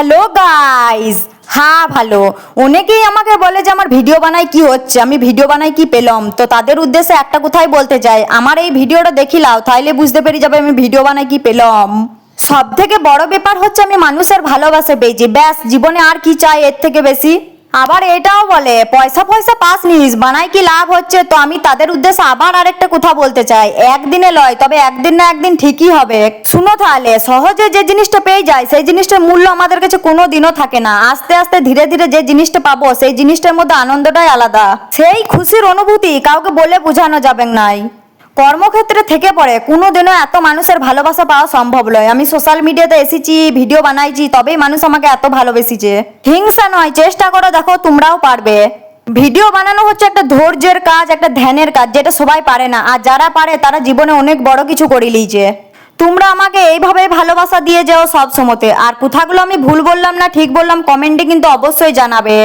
Hello guys. হ্যাঁ ভালো। অনেকেই আমাকে বলে যে আমার ভিডিও বানাই কি হচ্ছে, আমি ভিডিও বানাই কি পেলাম। তো তাদের উদ্দেশ্যে একটা কথাই বলতে চাই, আমার এই ভিডিওটা দেখিলাও তাইলে বুঝতে পেরে যাবে আমি ভিডিও বানাই কি পেলাম। সব থেকে বড় ব্যাপার হচ্ছে আমি মানুষের ভালোবাসা পেয়েছি, ব্যাস জীবনে আর কি চাই এর থেকে বেশি। আবার এটাও বলে পয়সা পয়সা পাস নিস, বানাই কি লাভ হচ্ছে। তো আমি তাদের উদ্দেশ্যে আবার আরেকটা কথা বলতে চাই, একদিনে লয় তবে একদিন না একদিন ঠিকই হবে। শুনো তাহলে, সহজে যে জিনিসটা পেয়ে যায় সেই জিনিসটার মূল্য আমাদের কাছে কোনো দিনও থাকে না। আস্তে আস্তে ধীরে ধীরে যে জিনিসটা পাবো সেই জিনিসটার মধ্যে আনন্দটাই আলাদা। সেই খুশির অনুভূতি কাউকে বলে বোঝানো যাবে নাই। কর্মক্ষেত্রে থেকে পড়ে কোনোদিনও এত মানুষের ভালোবাসা পাওয়া সম্ভব নয়। আমি সোশ্যাল মিডিয়াতে এসেছি, ভিডিও বানাইছি, তবেই মানুষ আমাকে এত ভালোবেসেছে। হিংসা নয়, চেষ্টা করো, দেখো তোমরাও পারবে। ভিডিও বানানো হচ্ছে একটা ধৈর্যের কাজ, একটা ধ্যানের কাজ, যেটা সবাই পারে না। আর যারা পারে তারা জীবনে অনেক বড় কিছু করে লিয়েছে। তোমরা আমাকে এইভাবে ভালোবাসা দিয়ে যাও সব সময়তে। আর কথাগুলো আমি ভুল বললাম না ঠিক বললাম কমেন্টে কিন্তু অবশ্যই জানাবে।